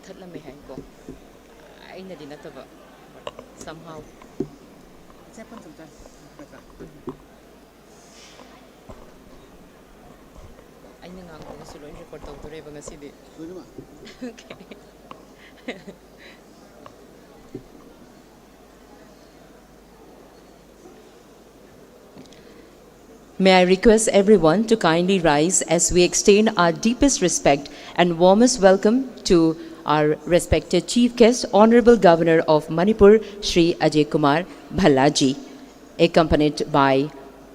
ꯃꯨꯊꯠꯂꯝꯃꯦ ꯍꯥꯏꯀꯣ ꯑꯩꯅꯗꯤ ꯅꯠꯇꯕ somehow ꯑꯩꯅ ꯉꯥꯡꯕꯒꯁꯨ ꯂꯣꯏ ꯔꯦꯀꯣꯔꯗ ꯇꯧꯗꯣꯔꯦꯕ ꯉꯁꯤꯗꯤ Okay. May I request everyone to kindly rise as we extend our deepest respect and warmest welcome to our respected Chief Guest, Honorable Governor of Manipur, Shri Ajay Kumar Bhallaji, accompanied by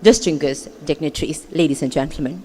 distinguished dignitaries. Ladies and gentlemen.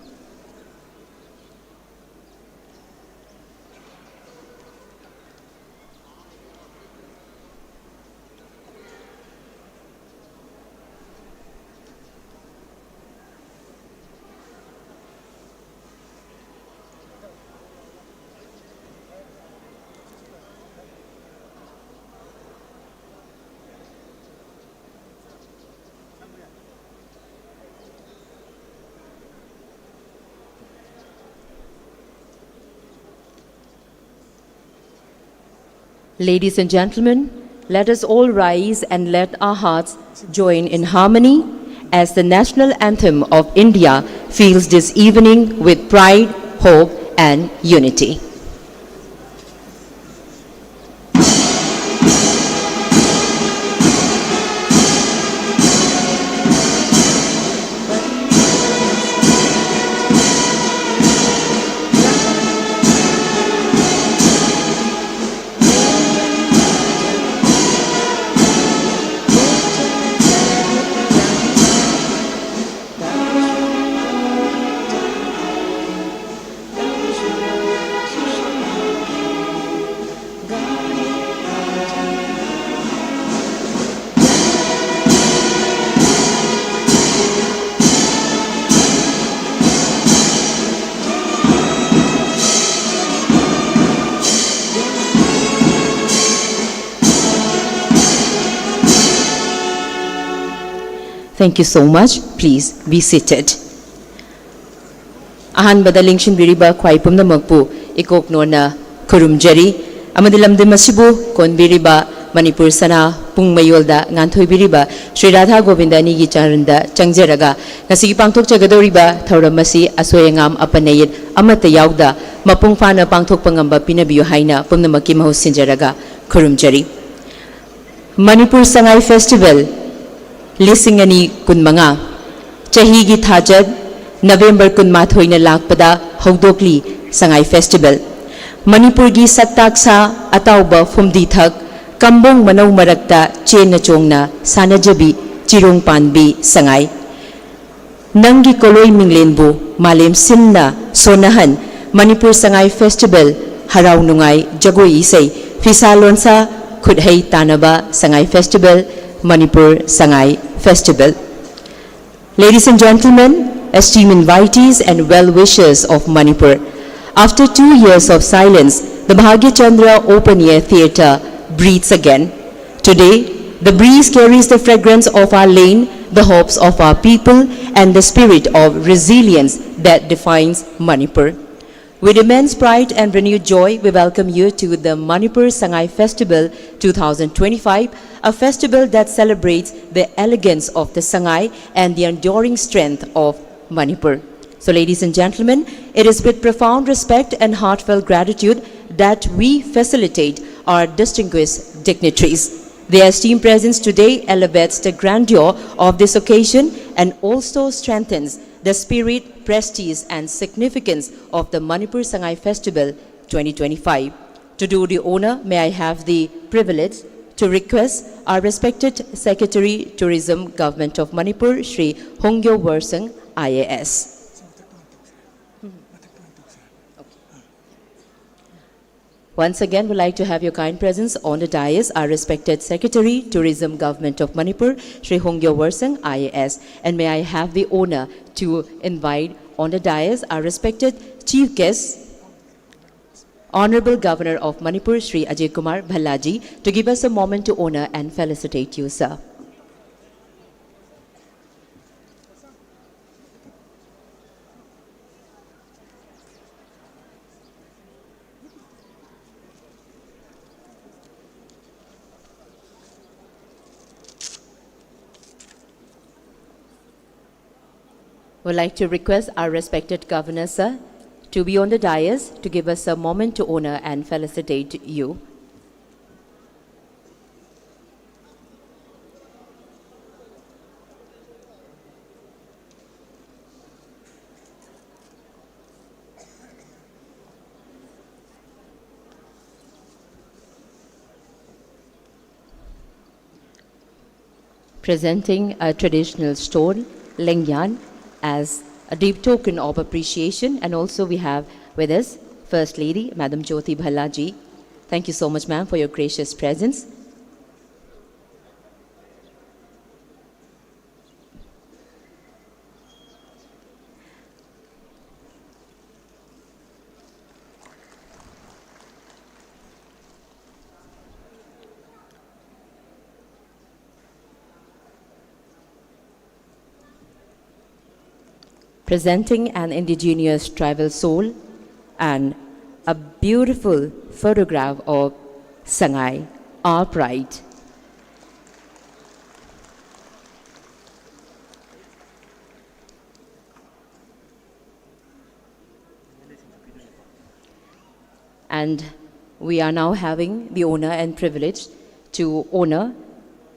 Ladies and gentlemen, let us all rise and let our hearts join in harmony as the national anthem of India fills this evening with pride, hope, and unity. Thank you so much. Please be seated. Ahanbada lingshin biriba kwaipum na magpu ikok nona kurumjari amadi lamdim masibu kon biriba Manipur sana pung mayolda nganthoi biriba Sri Radha Govinda ni gi charanda changjaraga ngasi pangthok chagadoriba thauramasi asoyangam apanayit amata yauda mapung fana pangthok pangamba pinabiyo haina pumnamaki mahus sinjaraga kurumjari. Manipur Sangai Festival Lisingani kunmanga Chahigi Thajad November kunmathoina lakpada Hogdokli Sangai Festival Manipur gi Saktaksa Atauba Fumdi Thak Kambong Manau Marakta Chena Chongna Sanajabi Chirong Panbi Sangai Nangi Koloi Minglenbu Malem Simna Sonahan Manipur Sangai Festival Harau Nungai Jagoi Isai Fisalonsa Khudhei Tanaba Sangai Festival Manipur Sangai Festival. Ladies and gentlemen, esteemed invitees and well-wishers of Manipur, after 2 years of silence, the Bhagya Chandra Open Air Theatre breathes again. Today, the breeze carries the fragrance of our land, the hopes of our people, and the spirit of resilience that defines Manipur. With immense pride and renewed joy, we welcome you to the Manipur Sangai Festival 2025, a festival that celebrates the elegance of the Sangai and the enduring strength of Manipur. So ladies and gentlemen, it is with profound respect and heartfelt gratitude that we facilitate our distinguished dignitaries. Their esteemed presence today elevates the grandeur of this occasion and also strengthens the spirit, prestige, and significance of the Manipur Sangai Festival 2025. To do the honor, may I have the privilege to request our respected Secretary, Tourism, Government of Manipur, Shri Hongyo Wersang, IAS. Once again, we'd like to have your kind presence on the dais, our respected Secretary, Tourism, Government of Manipur, Shri Hongyo Wersang, IAS. And may I have the honor to invite on the dais our respected Chief Guest, Honorable Governor of Manipur, Shri Ajay Kumar Bhallaji, to give us a moment to honor and felicitate you, sir. would like to request our respected Governor, sir, to be on the dais to give us a moment to honor and felicitate you. Presenting a traditional stone, Lengyan, as a deep token of appreciation. And also we have with us First Lady, Madam Jyoti Bhalla ji. Thank you so much, ma'am, for your gracious presence. Presenting an indigenous tribal soul and a beautiful photograph of Sangai, our pride. And we are now having the honor and privilege to honor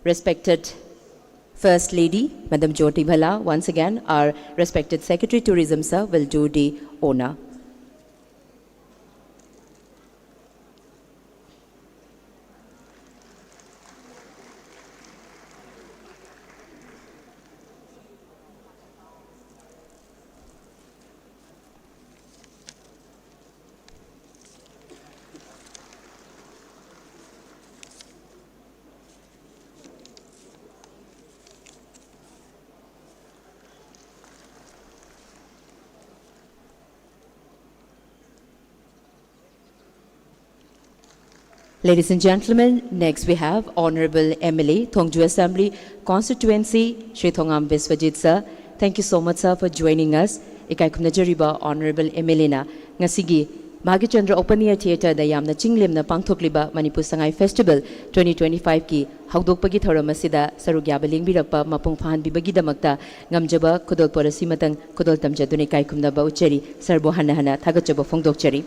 respected First Lady, Madam Jyoti Bhalla. Once again, our respected Secretary Tourism, sir, will do the honor. Ladies and gentlemen, next we have Honorable MLA, Thongju Assembly Constituency, Shri Thongam Biswajit sir. Thank you so much, sir, for joining us. Ikai Kumnajariba, Honorable MLA na ngasigi Bhagichandra Open Air Theatre da yamna chinglemna pangthokliba Manipur Sangai Festival 2025 ki haudokpagi thoram asida saruk yaba lingbirakpa mapung phanbibagi damakta ngamjaba kudol porasi matang kudol tamjadune ikai kumnaba uchari sarbo hana thagachaba phongdokchari.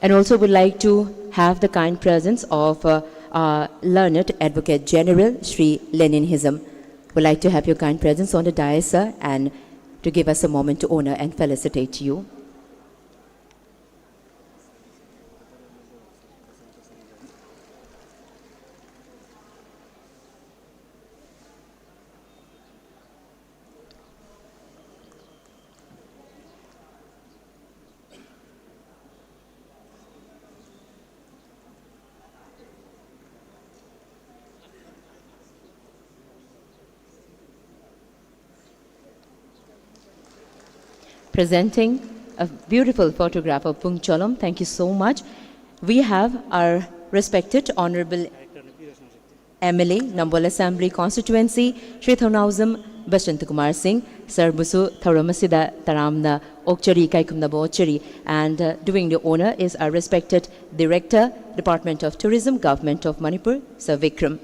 And also would like to have the kind presence of our learned Advocate General, Sri Lenin Hisam. Would like to have your kind presence on the dais, sir, and to give us a moment to honor and felicitate you. Presenting a beautiful photograph of Pung Cholom. Thank you so much. We have our respected Honorable MLA, Nambol Assembly Constituency, Shri Thonawzam Bashant Kumar Singh, Sir Busu Tharamasida Taramna Okchari Kaikumna Bochari, and doing the honor is our respected Director, Department of Tourism, Government of Manipur, Sir Vikram.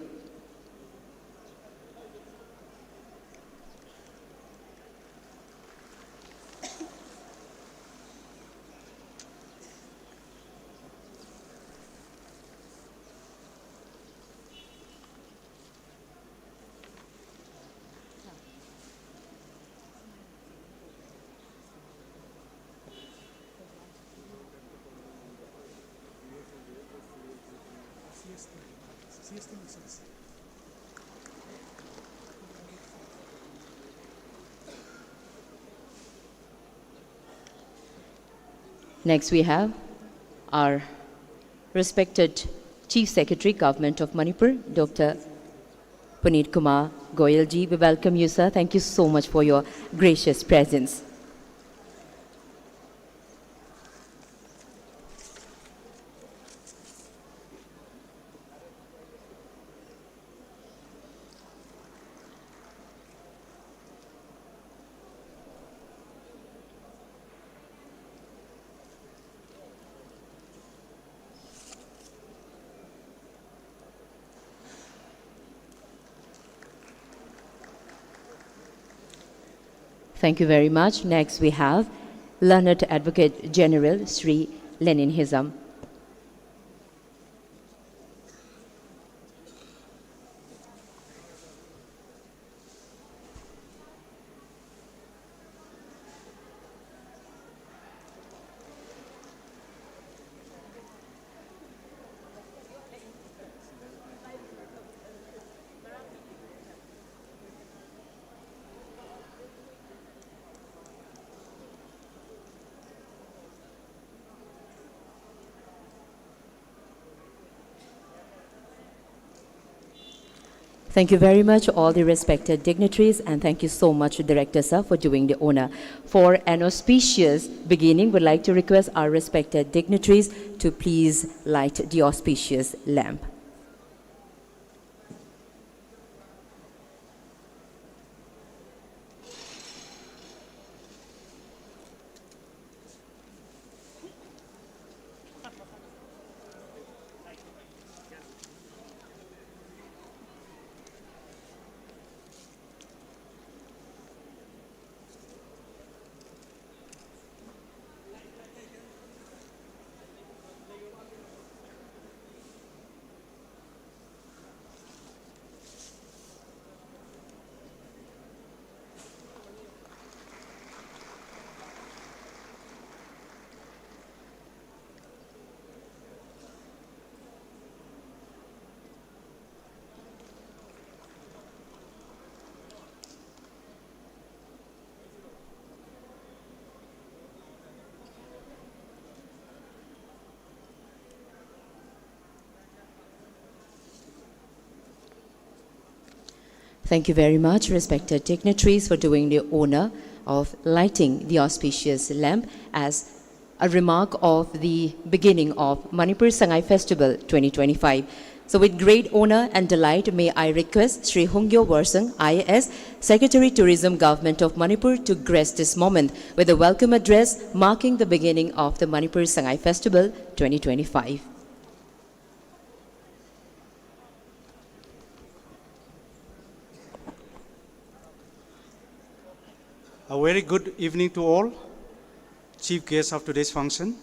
Next we have our respected Chief Secretary, Government of Manipur, Dr. Puneet Kumar Goyal ji. We welcome you, sir. Thank you so much for your gracious presence. Thank you very much. Next we have Learned Advocate General Sri Lenin Hizam. Thank you very much, all the respected dignitaries, and thank you so much, Director Sir, for doing the honor. For an auspicious beginning, we'd like to request our respected dignitaries to please light the auspicious lamp. Thank you very much, respected dignitaries, for doing the honor of lighting the auspicious lamp as a remark of the beginning of Manipur Sangai Festival 2025. So with great honor and delight, may I request Sri Hungyo Warsang, IAS, Secretary Tourism Government of Manipur, to grace this moment with a welcome address marking the beginning of the Manipur Sangai Festival 2025. A very good evening to all. Chief guest of today's function,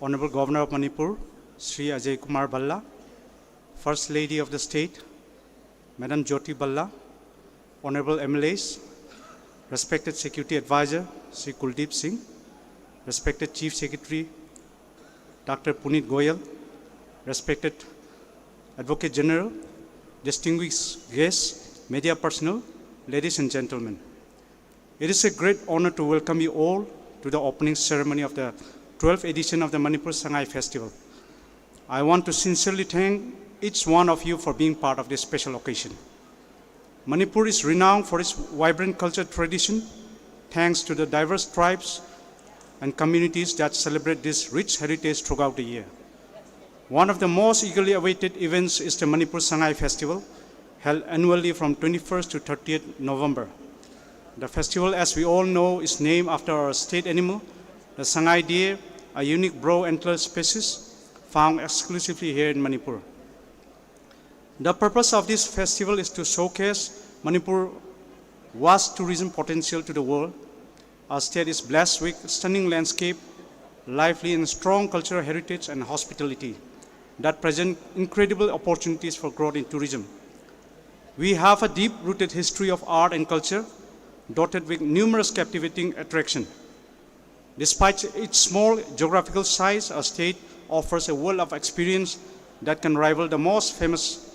Honorable Governor of Manipur, Sri Ajay Kumar Bhalla, First Lady of the State, Madam Jyoti Bhalla, Honorable MLAs, respected Security Advisor, Sri Kuldeep Singh, respected Chief Secretary, Dr. Puneet Goyal, respected Advocate General, distinguished guests, media personnel, ladies and gentlemen. It is a great honor to welcome you all to the opening ceremony of the 12th edition of the Manipur Sangai Festival. I want to sincerely thank each one of you for being part of this special occasion. Manipur is renowned for its vibrant cultural tradition, thanks to the diverse tribes and communities that celebrate this rich heritage throughout the year. One of the most eagerly awaited events is the Manipur Sangai Festival, held annually from 21st to 30th November. The festival, as we all know, is named after our state animal, the Sangai deer, a unique brow antler species found exclusively here in Manipur. The purpose of this festival is to showcase Manipur's vast tourism potential to the world. Our state is blessed with stunning landscape, lively and strong cultural heritage and hospitality that present incredible opportunities for growth in tourism. We have a deep-rooted history of art and culture, dotted with numerous captivating attractions. Despite its small geographical size, our state offers a world of experience that can rival the most famous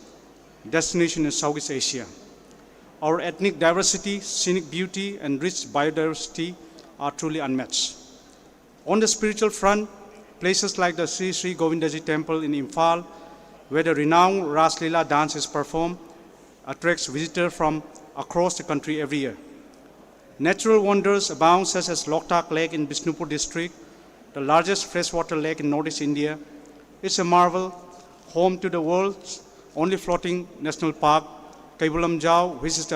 destination in Southeast Asia. Our ethnic diversity, scenic beauty, and rich biodiversity are truly unmatched. On the spiritual front, places like the Sri Sri Govindaji Temple in Imphal, where the renowned Ras Leela dance is performed, attracts visitors from across the country every year. Natural wonders abound, such as Loktak Lake in Bishnupur district, the largest freshwater lake in Northeast India. It's a marvel, home to the world's only floating national park, Kaibulam Jau, which is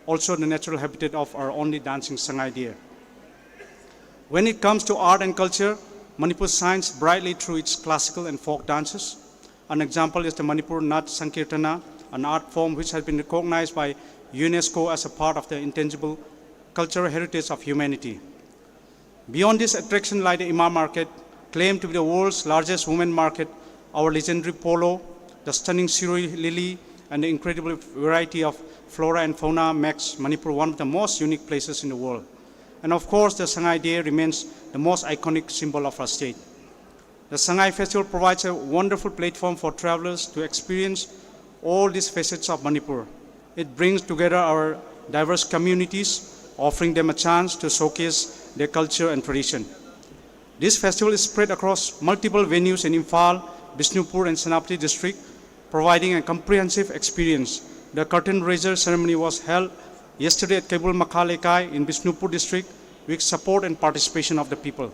also the natural habitat of our only dancing Sangai deer. When it comes to art and culture, Manipur shines brightly through its classical and folk dances. An example is the Manipur Nat Sankirtana, an art form which has been recognized by UNESCO as a part of the intangible cultural heritage of humanity. Beyond this attraction lie the Ima Market, claimed to be the world's largest women market, our legendary polo, the stunning Sirui lily, and the incredible variety of flora and fauna makes Manipur one of the most unique places in the world. And of course, the Sangay Day remains the most iconic symbol of our state. The Sangay Festival provides a wonderful platform for travelers to experience all these facets of Manipur. It brings together our diverse communities, offering them a chance to showcase their culture and tradition. This festival is spread across multiple venues in Imphal, Bishnupur, and Senapati district, providing a comprehensive experience. The curtain raiser ceremony was held yesterday at Kebul Makhal Ekai in Bishnupur district with support and participation of the people.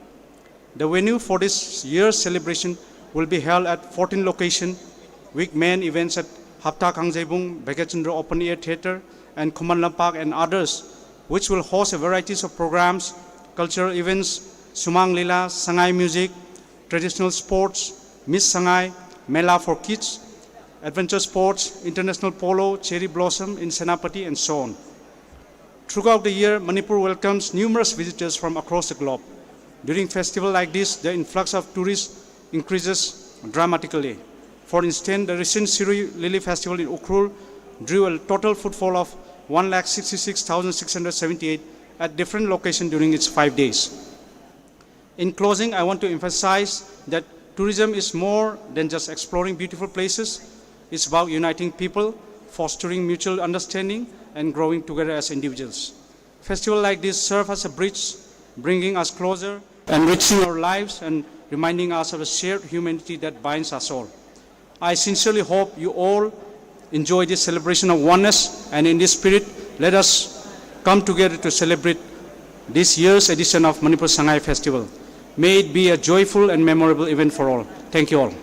The venue for this year's celebration will be held at 14 locations with main events at Hapta Kangjaibung, Bhagachandra Open Air Theatre, and Khuman Lampak and others, which will host a variety of programs, cultural events, Sumang Lila, Sangay music, traditional sports, Miss Sangay, Mela for kids, adventure sports, international polo, cherry blossom in Senapati, and so on. Throughout the year, Manipur welcomes numerous visitors from across the globe. During festival like this, the influx of tourists increases dramatically. For instance, the recent Sirui Lily Festival in Ukhrul drew a total footfall of 166,678 at different locations during its 5 days. In closing, I want to emphasize that tourism is more than just exploring beautiful places. It's about uniting people, fostering mutual understanding, and growing together as individuals. Festivals like this serve as a bridge, bringing us closer, enriching our lives, and reminding us of a shared humanity that binds us all. I sincerely hope you all enjoy this celebration of oneness, and in this spirit, let us come together to celebrate this year's edition of Manipur Sangay Festival. May it be a joyful and memorable event for all. Thank you all.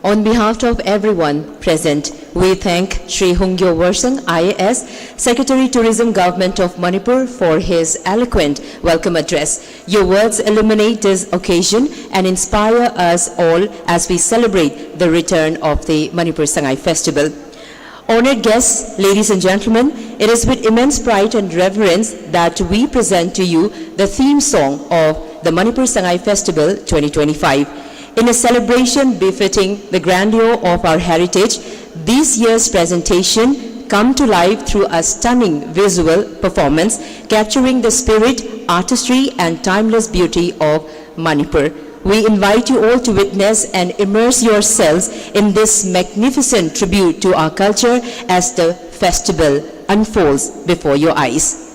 On behalf of everyone present, we thank Shri Hungyo Warsang, IAS, Secretary Tourism Government of Manipur for his eloquent welcome address. Your words illuminate this occasion and inspire us all as we celebrate the return of the Manipur Sangay Festival. Honored guests, ladies and gentlemen, it is with immense pride and reverence that we present to you the theme song of the Manipur Sangay Festival 2025. In a celebration befitting the grandeur of our heritage, this year's presentation come to life through a stunning visual performance capturing the spirit, artistry, and timeless beauty of Manipur. We invite you all to witness and immerse yourselves in this magnificent tribute to our culture as the festival unfolds before your eyes.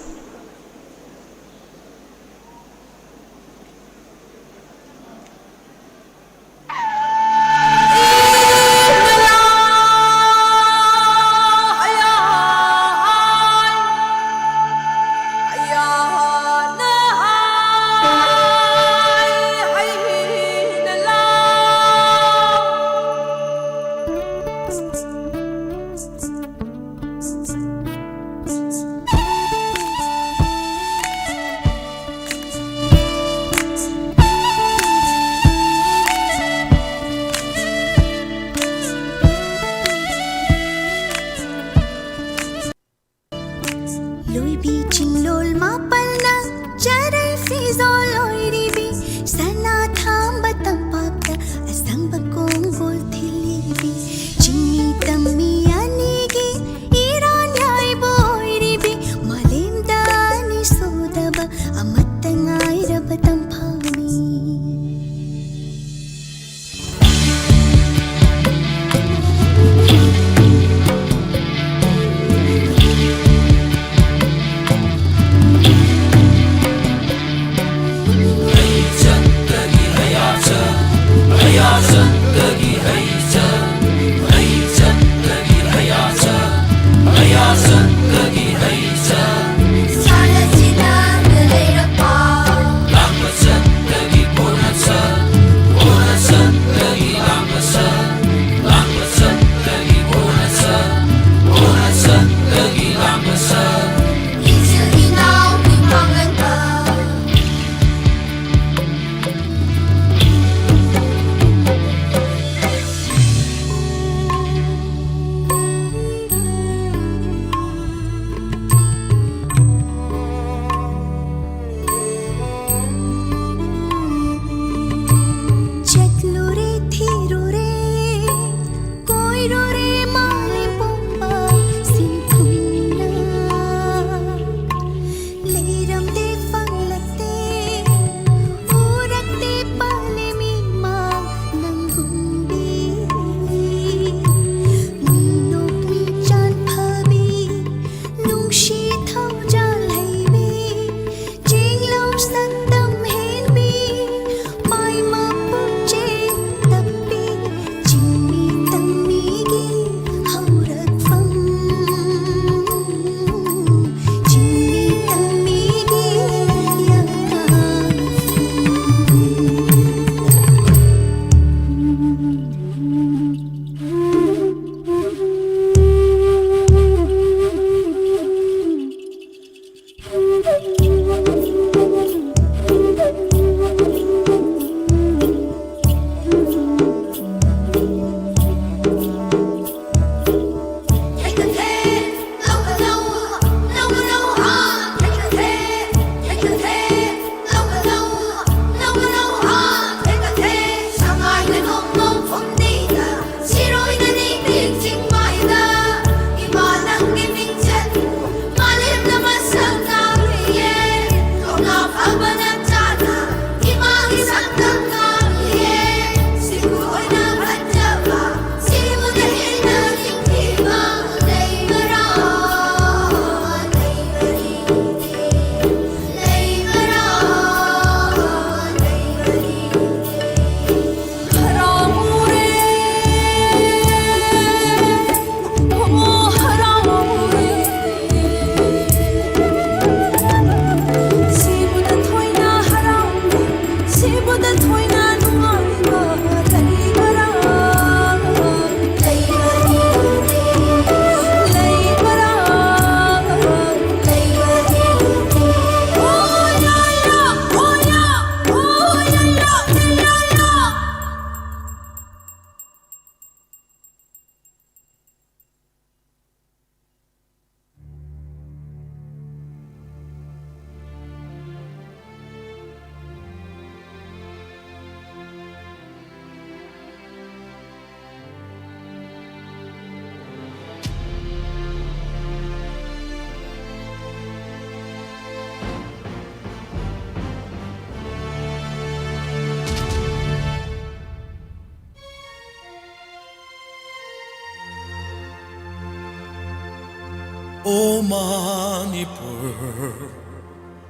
O Manipur,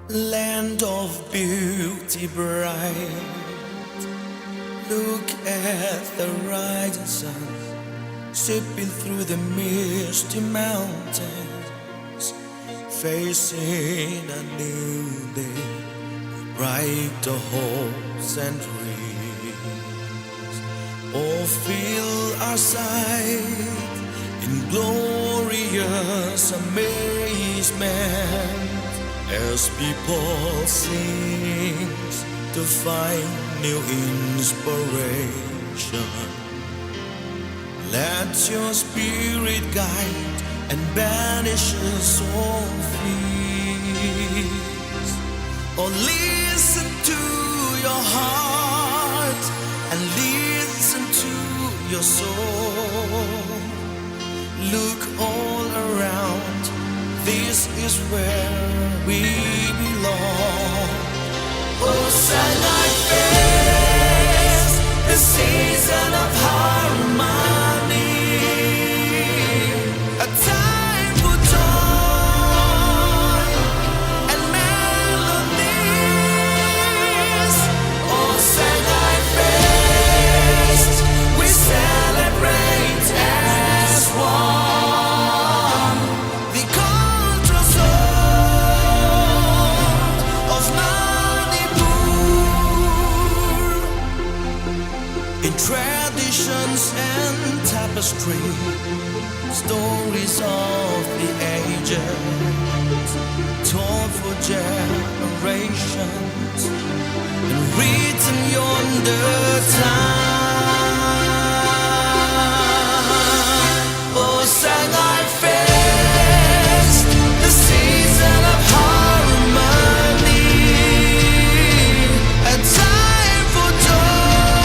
land of beauty bright, look at the rising sun, sweeping through the misty mountains, facing a new day, brighter hopes and dreams. Oh, fill our sight in glorious amazement as people sing to find new inspiration. Let your spirit guide and banish us all fears. Oh, listen to your heart and listen to your soul. Look all around, this is where we belong. Oh, Sinai face, the season of harmony, a time for joy and melodies. Oh, Sinai face, we celebrate as one. The cultural soul of Manipur, in traditions and tapestry, stories of the ages, told for generations, and written yonder time. Oh, Sinai Fest, the season of harmony, a time for joy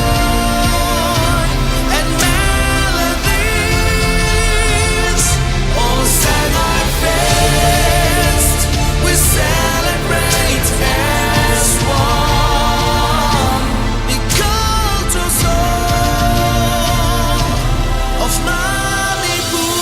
and melodies. Oh, Sinai Fest, we celebrate as one. The cultural soul of Manipur.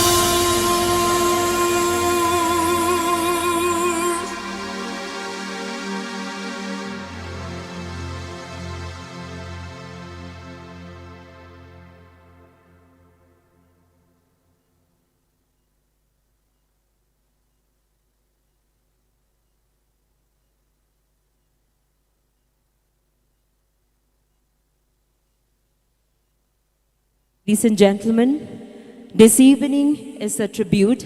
Ladies and gentlemen, this evening is a tribute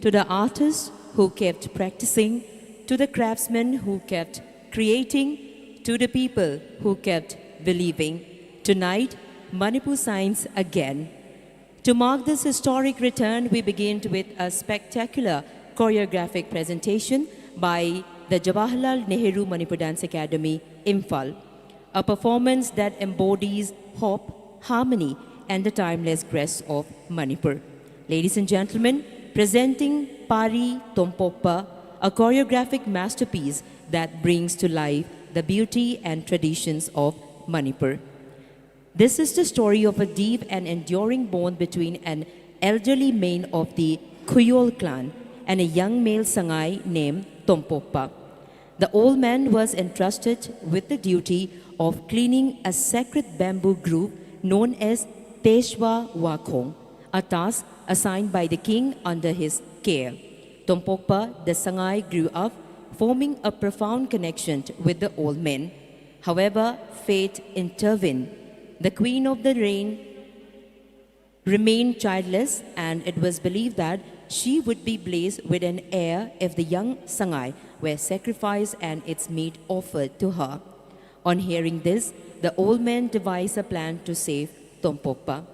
to the artists who kept practicing, to the craftsmen who kept creating, to the people who kept believing. Tonight, Manipur signs again. To mark this historic return, we begin with a spectacular choreographic presentation by the Jawaharlal Nehru Manipur Dance Academy, Imphal. A performance that embodies hope, harmony, and the timeless grace of Manipur. Ladies and gentlemen, presenting Pari Tompokpa, a choreographic masterpiece that brings to life the beauty and traditions of Manipur. This is the story of a deep and enduring bond between an elderly man of the Kuyol clan and a young male Sangai named Tompokpa. The old man was entrusted with the duty of cleaning a sacred bamboo grove known as Peshwa Wakhong, a task assigned by the king under his care. Tompokpa, the Sangai, grew up forming a profound connection with the old man. However, fate intervened. The queen of the reign remained childless, and it was believed that she would be blessed with an heir if the young Sangai were sacrificed and its meat offered to her. On hearing this, the old man devised a plan to save Tompokpa.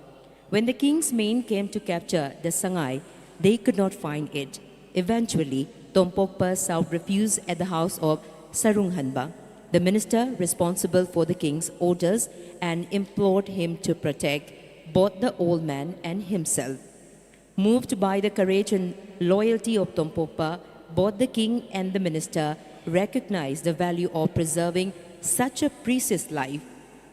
When the king's men came to capture the Sangai, they could not find it. Eventually, Tompokpa sought refuge at the house of Sarunghanba, the minister responsible for the king's orders, and implored him to protect both the old man and himself. Moved by the courage and loyalty of Tompokpa, both the king and the minister recognized the value of preserving such a precious life.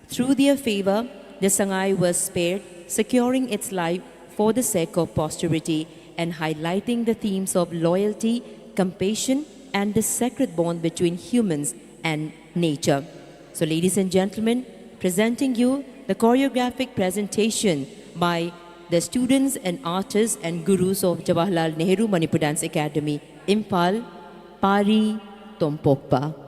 Through their favor, the Sangai was spared, securing its life for the sake of posterity and highlighting the themes of loyalty, compassion, and the sacred bond between humans and nature. So, ladies and gentlemen, presenting you the choreographic presentation by the students and artists and gurus of Jawaharlal Nehru Manipur Dance Academy, Impal, Pari Tompokpa.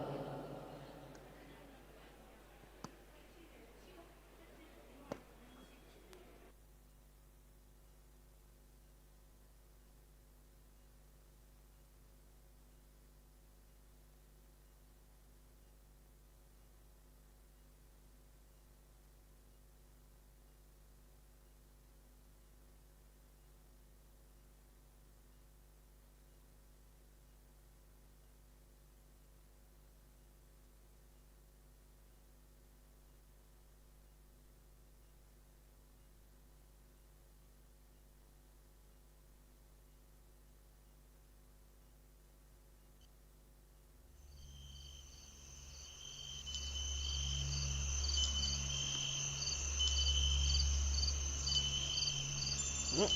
Ya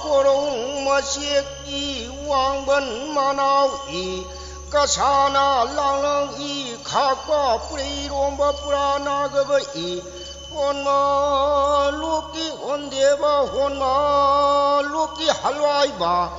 korong masik I wang ben manau I kasana lang lang I khaka puri romba purana gaba I hon ma luki hon deva hon ma luki halwai ba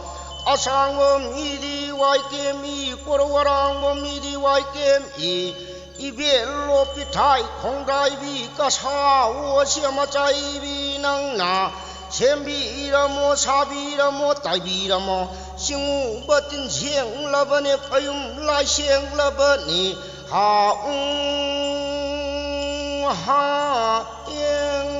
asang mo midi wai kem I korwarang mo midi wai kem I Ibelo pitai kongdai bi kasa wo siama chai bi nang na sembi ramo sabi ramo tai bi ramo singu batin siang labane payum lai siang labane ha ha yang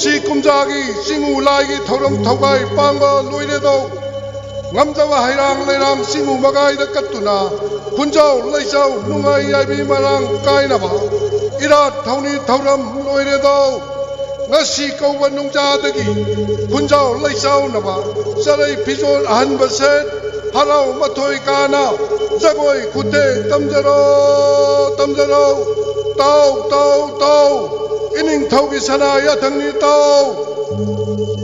kumsi kumjagi singu lagi thoram thogai pangba loire do ngamjawa hairang leirang singu magai da katuna kunjau leisau nungai yabi marang kaina ba irat thauni thoram loire do ngasi kauba nungja-dagi kunjau leisau na ba sarai phijol ahanba set harau mathoi kana jagoi khute tamjaro tau ining thaugi sana ya thangni tau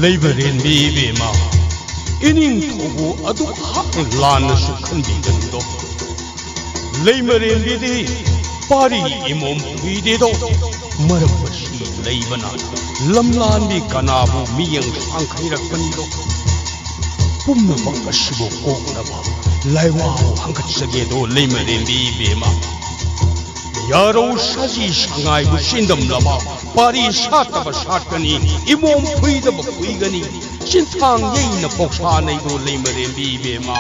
लेबरेन बीबेमा इनिंग थोबु अदु हाक लानसु खनबिगनदो लेमरेन बीदी पारी इमोम बीदेदो मरपसी लेबना लमलान B कनाबु मियंग सांखैरकपनिदो पुम्नमक असिबो कोकनबा लाइवाओ हंगचगेदो लेमरेन बीबेमा यारो साजी सांगाई बुसिंदम लबा पारी सातब सातकनी इमोम फुइदब फुइगनी चिंथांग येइन POCSO नैदो लेमरेन बीबेमा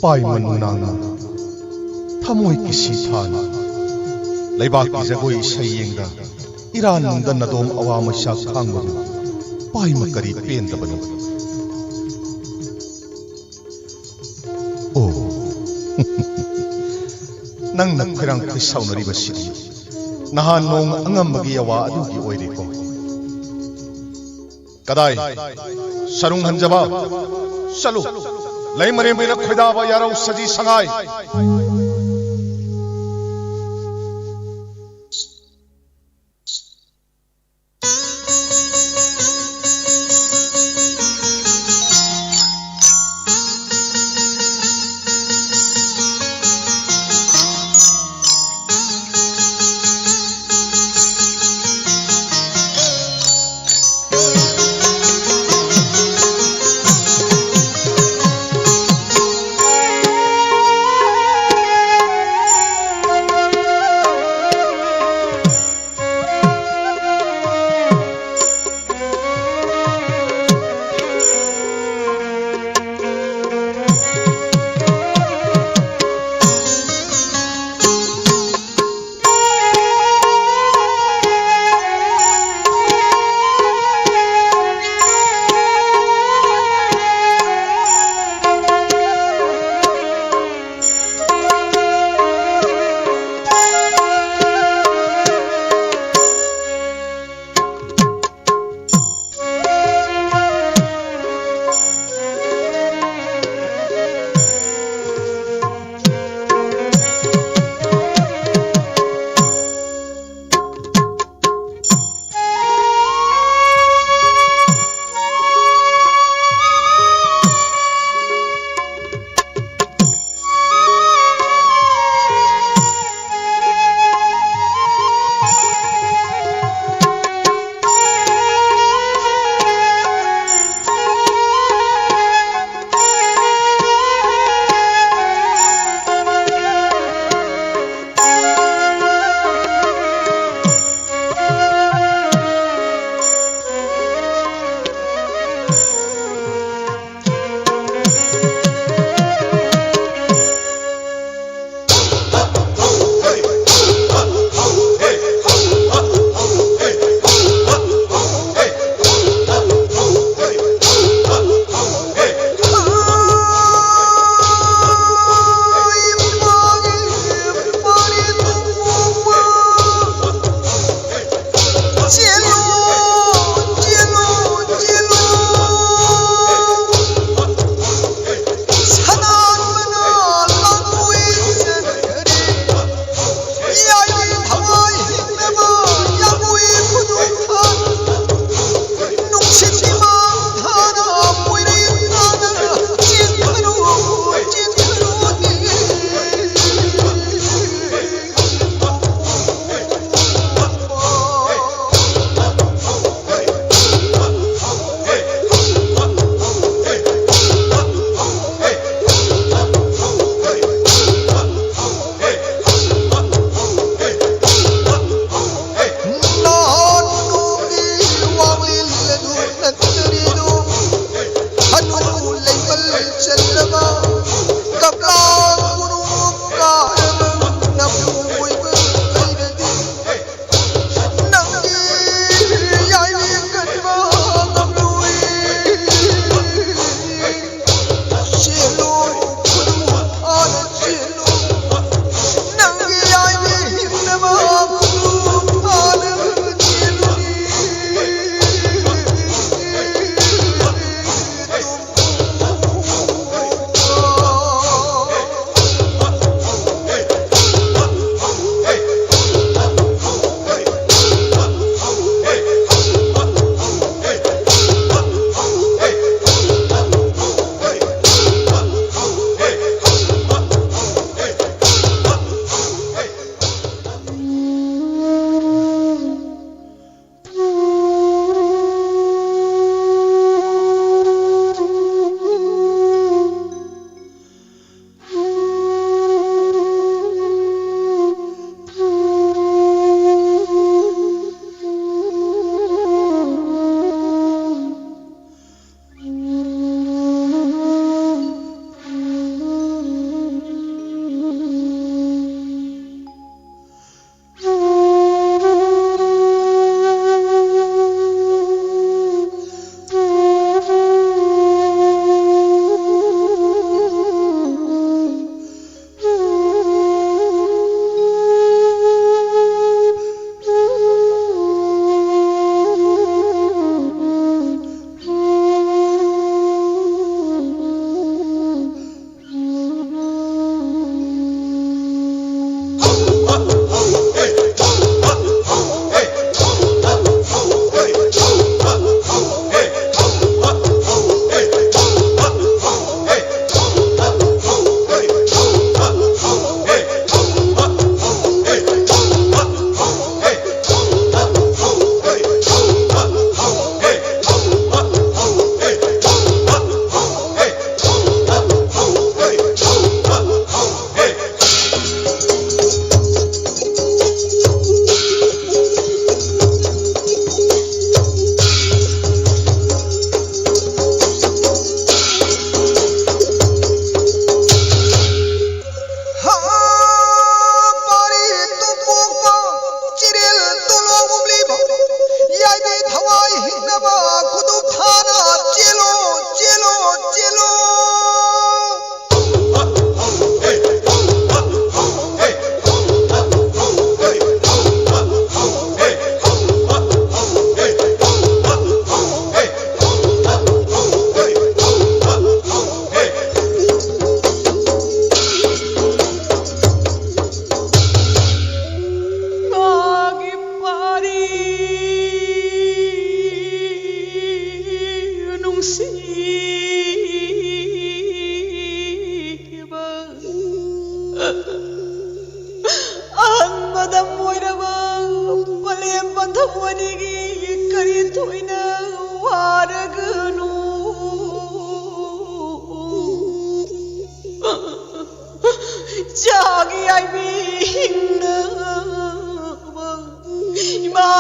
pai manunang thamoi kisi than leibak ki jagoi sayengda iran dan nadom awama sak khangbu pai makari pen dabani o nang nakhirang khisaunari basidi nahan nong angambagi awa adugi oire ko kadai sarung hanjaba salu lay mare mera khoidaba yarau saji sangai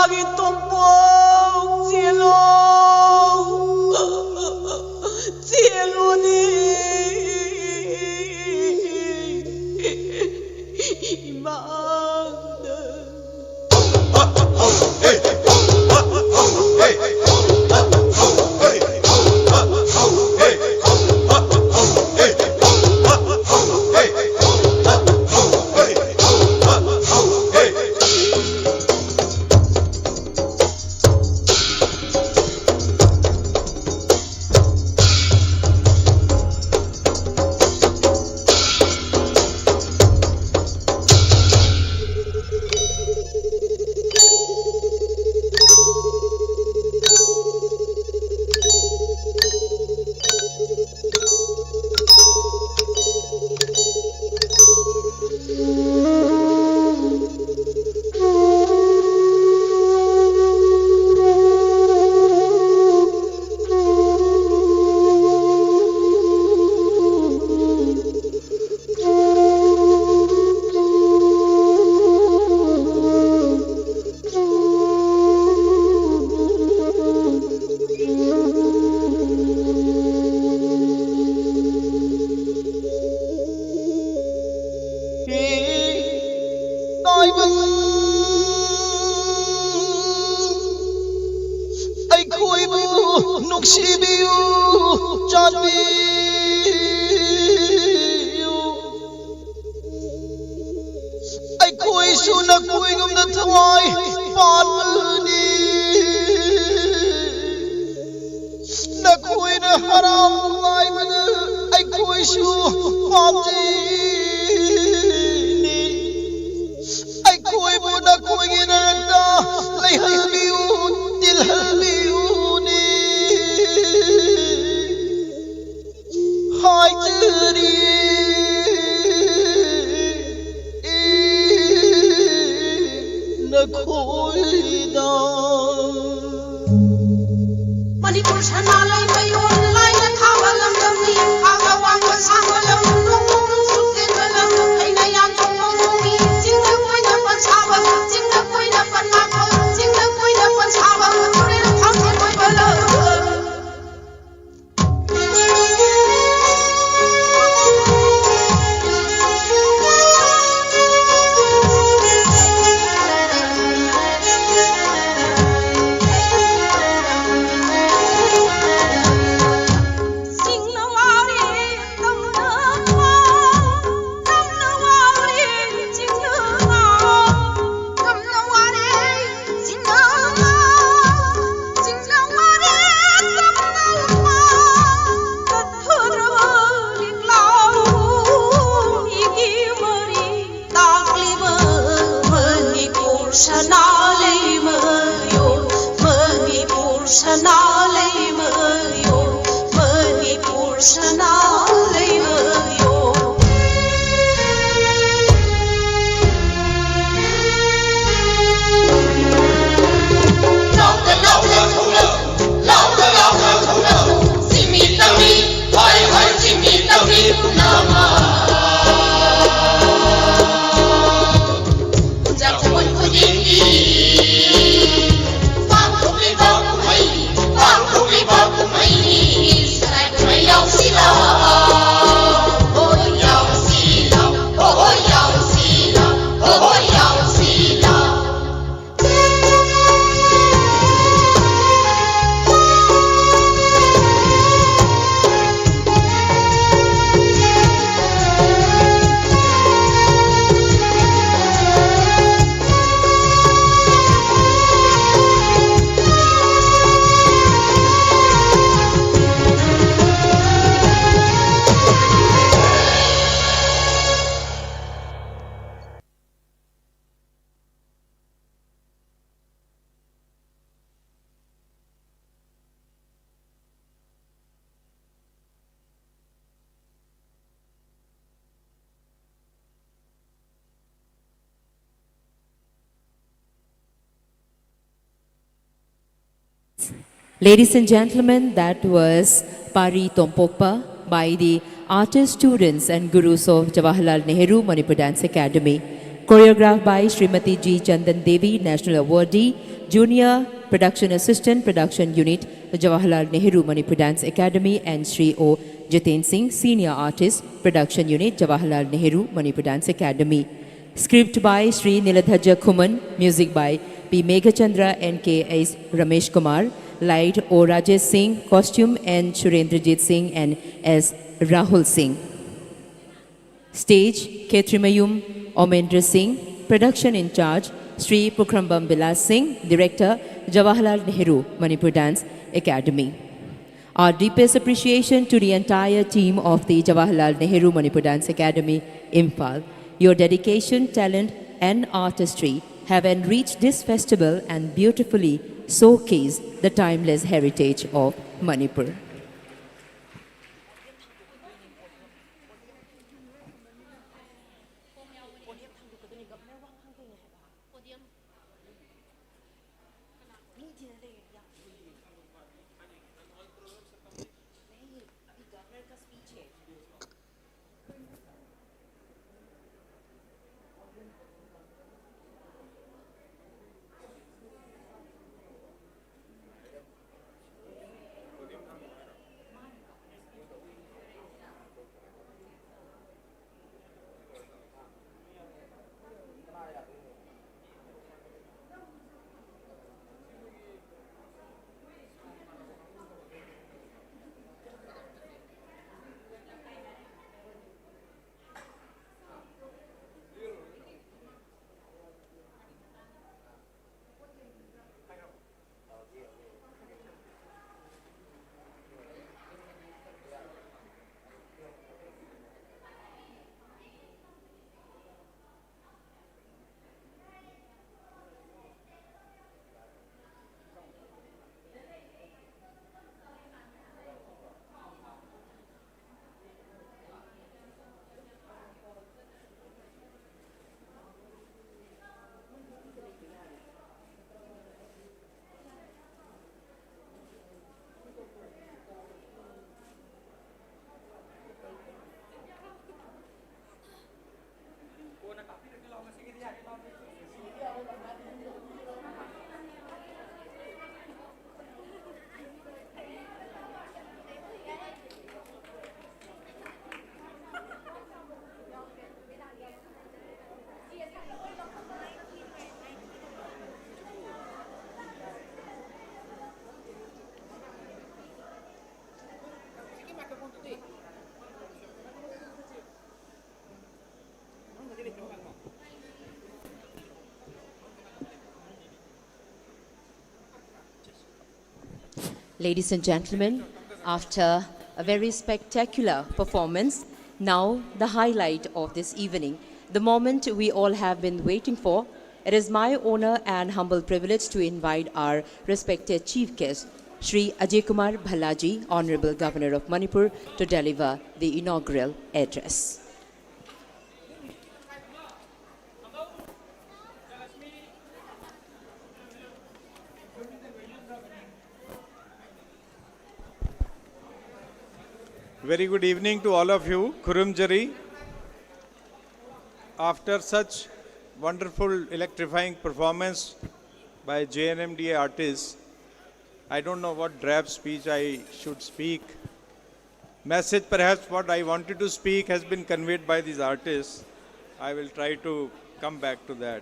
Pari tombong cielo cielo ni imanda Ladies and gentlemen, that was Pari Tompokpa by the artists, students and gurus of Jawaharlal Nehru Manipur Dance Academy. Choreographed by Srimati G. Chandan Devi, National Awardee, Junior Production Assistant Production Unit, the Jawaharlal Nehru Manipur Dance Academy, and Sri O. Jiten Singh, Senior Artist, Production Unit, Jawaharlal Nehru Manipur Dance Academy. Script by Sri Niladhaja Khuman, music by P. Meghachandra and K. S. Ramesh Kumar, light O. Rajesh Singh, costume and Surendrajit Singh and S. Rahul Singh. Stage Ketrimayum Omendra Singh, production in charge Sri Pukrambam Bilas Singh, Director Jawaharlal Nehru Manipur Dance Academy. Our deepest appreciation to the entire team of the Jawaharlal Nehru Manipur Dance Academy, Imphal. Your dedication, talent and artistry have enriched this festival and beautifully showcase the timeless heritage of Manipur. Ladies and gentlemen, after a very spectacular performance, now the highlight of this evening, the moment we all have been waiting for. It is my honor and humble privilege to invite our respected chief guest, Shri Ajay Kumar Bhallaji, Honorable Governor of Manipur, to deliver the inaugural address. Very good evening to all of you. Khurum Jari. After such wonderful electrifying performance by JNMDA artists, I don't know what drab speech I should speak. Message perhaps what I wanted to speak has been conveyed by these artists. I will try to come back to that.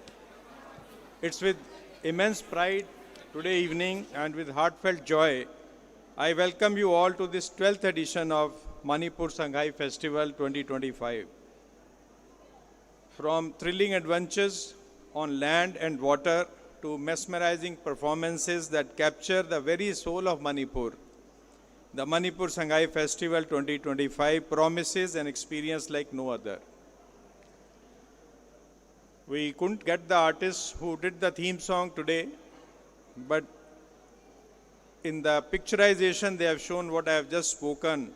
It's with immense pride today evening and with heartfelt joy, I welcome you all to this 12th edition of Manipur Sanghae Festival 2025. From thrilling adventures on land and water to mesmerizing performances that capture the very soul of Manipur, the Manipur Sanghae Festival 2025 promises an experience like no other. We couldn't get the artists who did the theme song today, but in the picturization they have shown what I have just spoken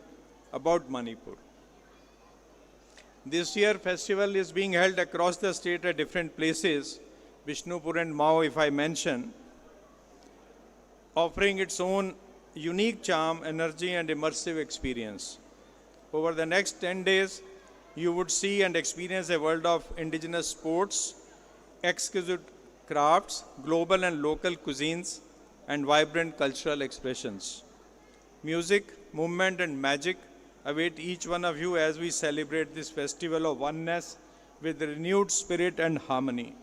about Manipur. This year festival is being held across the state at different places, Vishnupur and Mao if I mention, offering its own unique charm, energy and immersive experience. Over the next 10 days, you would see and experience a world of indigenous sports, exquisite crafts, global and local cuisines, and vibrant cultural expressions. Music, movement, and magic await each one of you as we celebrate this festival of oneness with renewed spirit and harmony.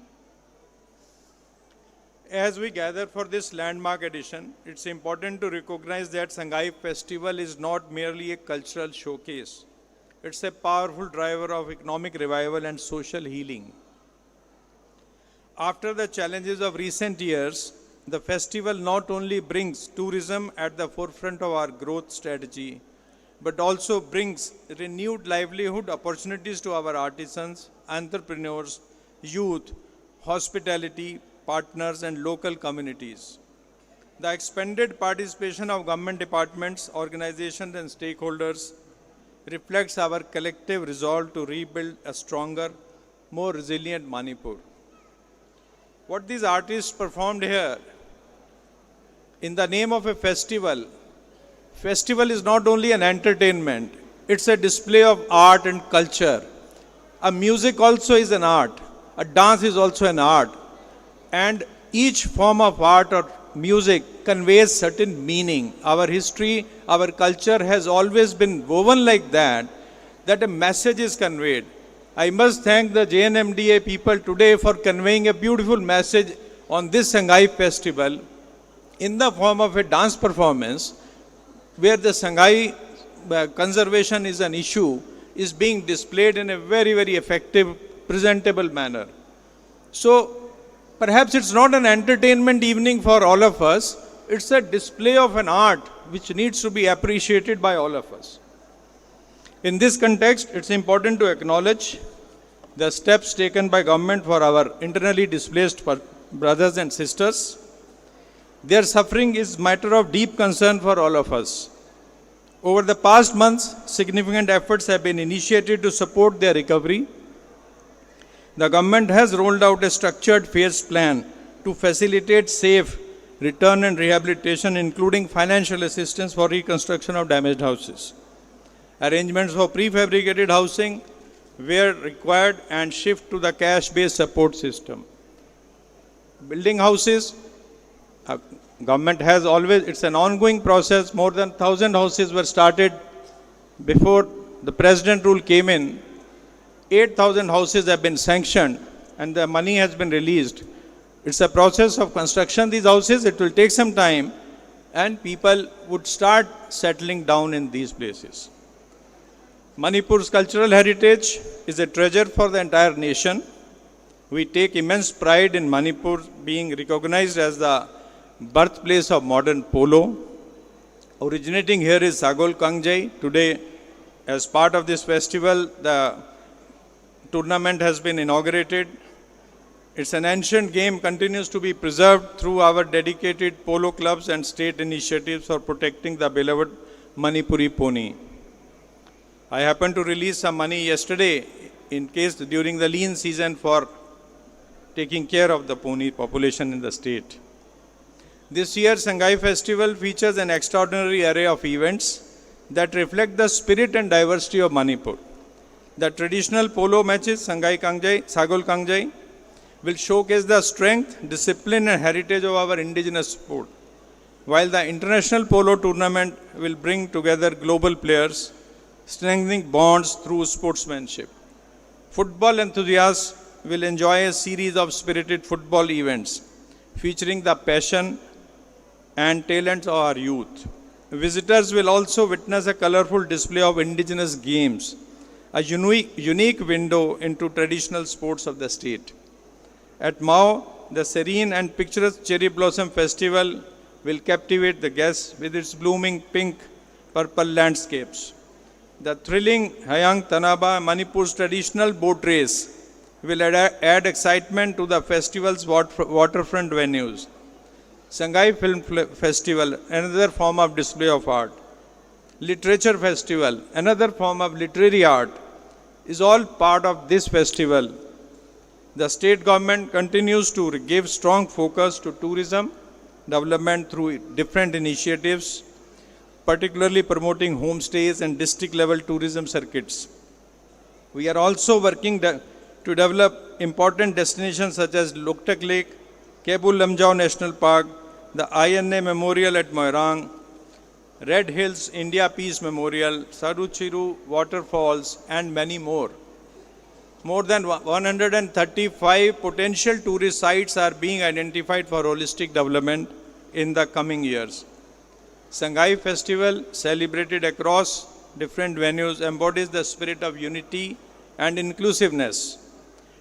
As we gather for this landmark edition, it's important to recognize that Sangay Festival is not merely a cultural showcase. It's a powerful driver of economic revival and social healing. After the challenges of recent years, the festival not only brings tourism at the forefront of our growth strategy, but also brings renewed livelihood opportunities to our artisans, entrepreneurs, youth, hospitality, partners, and local communities. The expanded participation of government departments, organizations, and stakeholders reflects our collective resolve to rebuild a stronger, more resilient Manipur. What these artists performed here in the name of a festival is not only an entertainment, it's a display of art and culture. A music also is an art, a dance is also an art, and each form of art or music conveys certain meaning. Our history, our culture has always been woven like that a message is conveyed. I must thank the JNMDA people today for conveying a beautiful message on this Sangay festival in the form of a dance performance where the Sangay conservation is an issue, is being displayed in a very, very effective, presentable manner. So perhaps it's not an entertainment evening for all of us, it's a display of an art which needs to be appreciated by all of us. In this context, it's important to acknowledge the steps taken by government for our internally displaced brothers and sisters. Their suffering is matter of deep concern for all of us. Over the past months, significant efforts have been initiated to support their recovery. The government has rolled out a structured phased plan to facilitate safe return and rehabilitation, including financial assistance for reconstruction of damaged houses. Arrangements for prefabricated housing were required and shift to the cash-based support system. Building houses, government has always, it's an ongoing process. More than 1,000 houses were started before the president rule came in. 8,000 houses have been sanctioned and the money has been released. It's a process of construction these houses. It will take some time and people would start settling down in these places. Manipur's cultural heritage is a treasure for the entire nation. We take immense pride in Manipur being recognized as the birthplace of modern polo. Originating here is Sagol Kangjai. Today, as part of this festival, the tournament has been inaugurated. It's an ancient game, continues to be preserved through our dedicated polo clubs and state initiatives for protecting the beloved Manipuri pony. I happened to release some money yesterday in case during the lean season for taking care of the pony population in the state. This year's Sangay Festival features an extraordinary array of events that reflect the spirit and diversity of Manipur. The traditional polo matches, Sangay Kangjai, Sagol Kangjai, will showcase the strength, discipline and heritage of our indigenous sport, while the international polo tournament will bring together global players, strengthening bonds through sportsmanship. Football enthusiasts will enjoy a series of spirited football events featuring the passion and talents of our youth. Visitors will also witness a colorful display of indigenous games, a unique window into traditional sports of the state. At Mao, the serene and picturesque Cherry Blossom Festival will captivate the guests with its blooming pink, purple landscapes. The thrilling Hayang Tanaba, Manipur's traditional boat race, will add excitement to the festival's waterfront venues. Sangay Film Festival, another form of display of art. Literature Festival, another form of literary art, is all part of this festival. The state government continues to give strong focus to tourism development through different initiatives, particularly promoting homestays and district-level tourism circuits. We are also working to develop important destinations such as Loktak Lake, Kebul Lamjau National Park, the INA Memorial at Moirang, Red Hills India Peace Memorial, Saruchiru Waterfalls, and many more. More than 135 potential tourist sites are being identified for holistic development in the coming years. Sangai Festival, celebrated across different venues, embodies the spirit of unity and inclusiveness.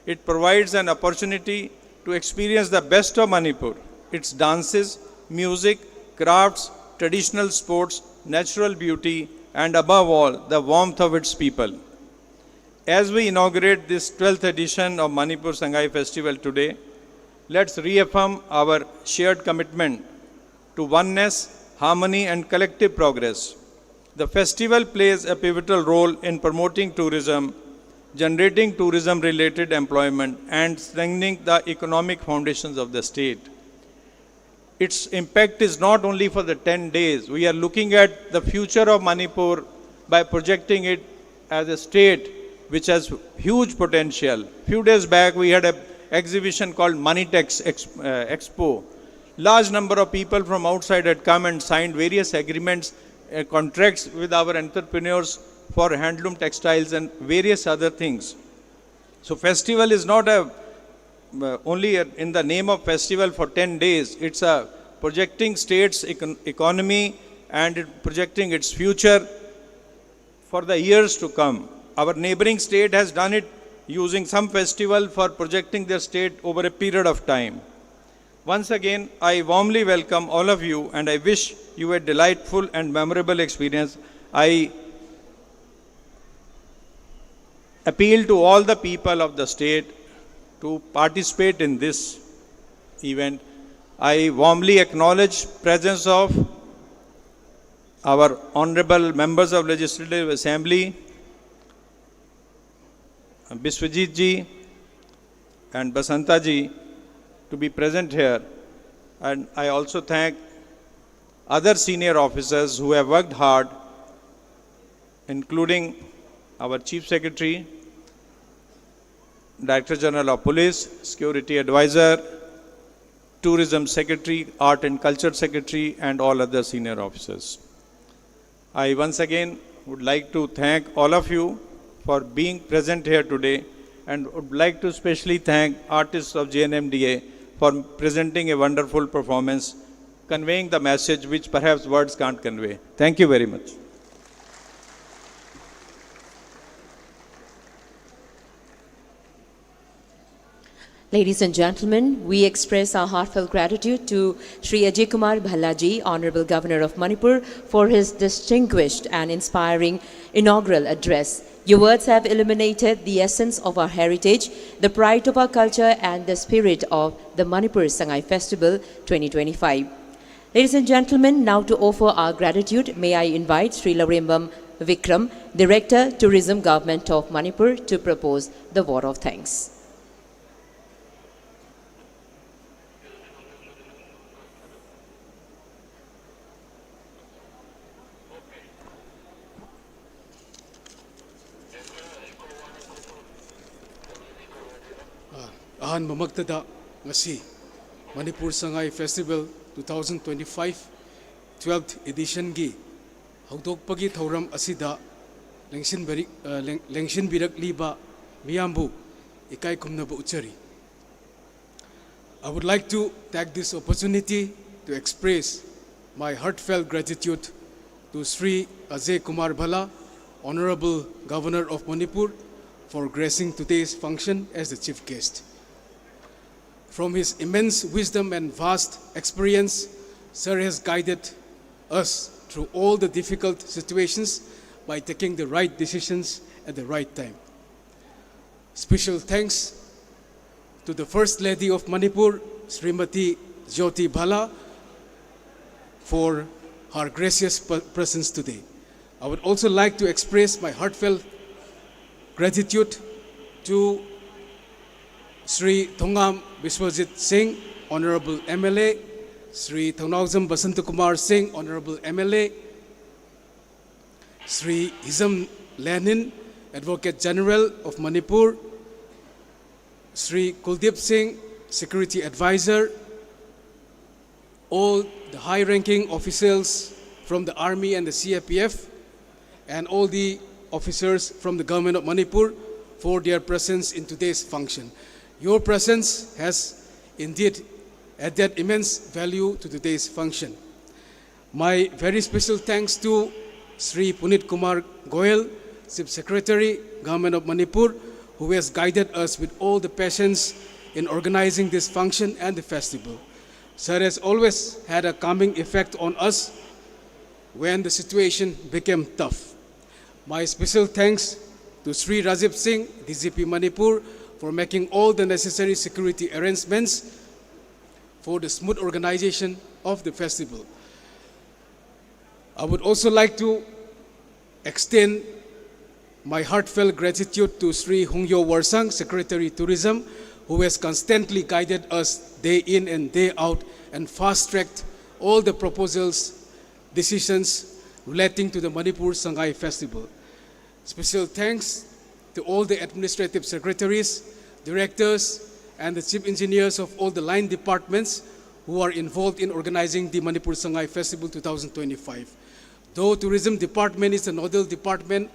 It provides an opportunity to experience the best of Manipur, its dances, music, crafts, traditional sports, natural beauty, and above all, the warmth of its people. As we inaugurate this 12th edition of Manipur Sangai Festival today, let's reaffirm our shared commitment to oneness, harmony, and collective progress. The festival plays a pivotal role in promoting tourism, generating tourism-related employment, and strengthening the economic foundations of the state. Its impact is not only for the 10 days. We are looking at the future of Manipur by projecting it as a state which has huge potential. Few days back, we had an exhibition called Moneytex Expo. Large number of people from outside had come and signed various agreements, contracts with our entrepreneurs for handloom textiles and various other things. So festival is not only in the name of festival for 10 days. It's a projecting state's economy and projecting its future for the years to come. Our neighboring state has done it using some festival for projecting their state over a period of time. Once again, I warmly welcome all of you and I wish you a delightful and memorable experience. I appeal to all the people of the state to participate in this event. I warmly acknowledge presence of our honorable members of Legislative Assembly, Biswajit ji and Basanta ji, to be present here. And I also thank other senior officers who have worked hard, including our Chief Secretary, Director General of Police, Security Advisor, Tourism Secretary, Art and Culture Secretary, and all other senior officers. I once again would like to thank all of you for being present here today and would like to especially thank artists of JNMDA for presenting a wonderful performance, conveying the message which perhaps words can't convey. Thank you very much. Ladies and gentlemen, we express our heartfelt gratitude to Shri Ajay Kumar Bhallaji, Honorable Governor of Manipur, for his distinguished and inspiring inaugural address. Your words have illuminated the essence of our heritage, the pride of our culture, and the spirit of the Manipur Sangai Festival 2025. Ladies and gentlemen, now to offer our gratitude, may I invite Sri Larembam Vikram, Director, Tourism, Government of Manipur, to propose the vote of thanks. Ahan mamagtada ngasi Manipur Sangai Festival 2025 12th edition gi haudokpagi thauram asida lengshin birak liba miyambu ikai kumnaba uchari. I would like to take this opportunity to express my heartfelt gratitude to Sri Ajay Kumar Bhalla, Honorable Governor of Manipur, for gracing today's function as the chief guest. From his immense wisdom and vast experience, Sir has guided us through all the difficult situations by taking the right decisions at the right time. Special thanks to the First Lady of Manipur, Srimati Jyoti Bhalla, for her gracious presence today. I would also like to express my heartfelt gratitude to Sri Thongam Biswajit Singh, Honorable MLA, Sri Thongnawjam Basantakumar Singh, Honorable MLA, Sri Hizam Lenin, Advocate General of Manipur, Sri Kuldeep Singh, Security Advisor, all the high-ranking officials from the Army and the CAPF, and all the officers from the Government of Manipur for their presence in today's function. Your presence has indeed added immense value to today's function. My very special thanks to Sri Punit Kumar Goyal, Chief Secretary, Government of Manipur, who has guided us with all the patience in organizing this function and the festival. Sir has always had a calming effect on us when the situation became tough. My special thanks to Sri Rajiv Singh, DGP Manipur, for making all the necessary security arrangements for the smooth organization of the festival. I would also like to extend my heartfelt gratitude to Sri Hungyo Warsang, Secretary Tourism, who has constantly guided us day in and day out and fast-tracked all the proposals, decisions relating to the Manipur Sangay Festival. Special thanks to all the administrative secretaries, directors, and the chief engineers of all the line departments who are involved in organizing the Manipur Sangay Festival 2025. Though Tourism Department is the nodal department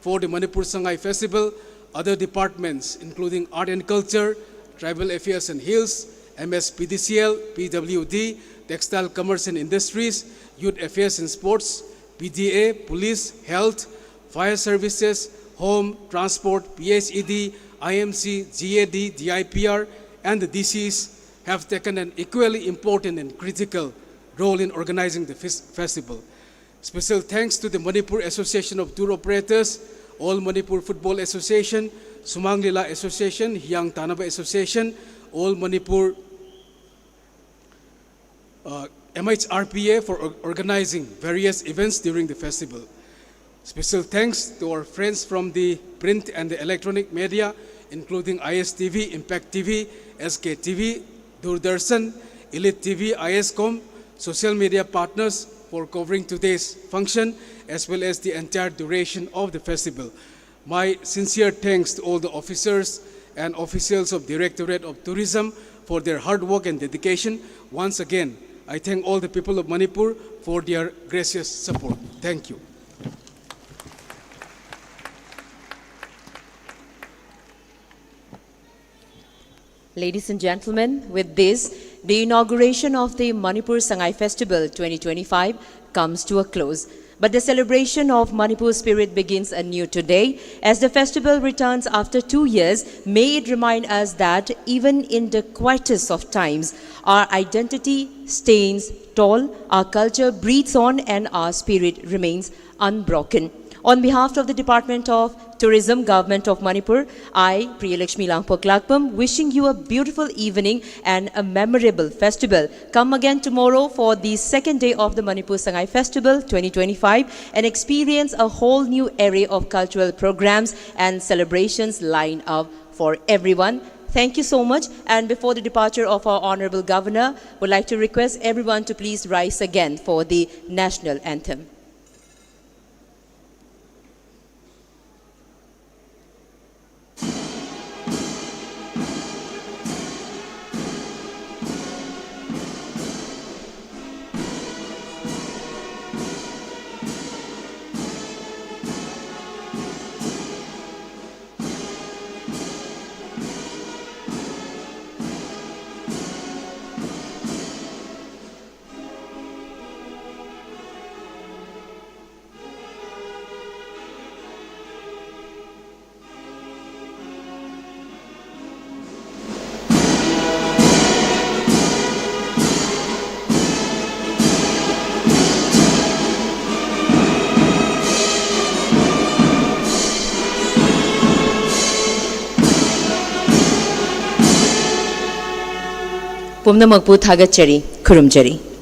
for the Manipur Sangay Festival, other departments including Art and Culture, Tribal Affairs and Hills, MSPDCL, PWD, Textile Commerce and Industries, Youth Affairs and Sports, PDA, Police, Health, Fire Services, Home, Transport, PHED, IMC, GAD, DIPR, and the DCs have taken an equally important and critical role in organizing the festival. Special thanks to the Manipur Association of Tour Operators, All Manipur Football Association, Sumang Lila Association, Hyang Tanaba Association, All Manipur MHRPA for organizing various events during the festival. Special thanks to our friends from the print and the electronic media, including ISTV, Impact TV, SKTV, Doordarshan, Elite TV, ISCOM, social media partners for covering today's function, as well as the entire duration of the festival. My sincere thanks to all the officers and officials of Directorate of Tourism for their hard work and dedication. Once again, I thank all the people of Manipur for their gracious support. Thank you. Ladies and gentlemen, with this, the inauguration of the Manipur Sangay Festival 2025 comes to a close. But the celebration of Manipur spirit begins anew today. As the festival returns after 2 years, may it remind us that even in the quietest of times, our identity stands tall, our culture breathes on, and our spirit remains unbroken. On behalf of the Department of Tourism, Government of Manipur, I, Priyalakshmi Langpo Klakpam, wishing you a beautiful evening and a memorable festival. Come again tomorrow for the second day of the Manipur Sangay Festival 2025 and experience a whole new array of cultural programs and celebrations lined up for everyone. Thank you so much. And before the departure of our Honorable Governor, would like to request everyone to please rise again for the National Anthem. Pumna Magpu Thagatchari, Kurumchari.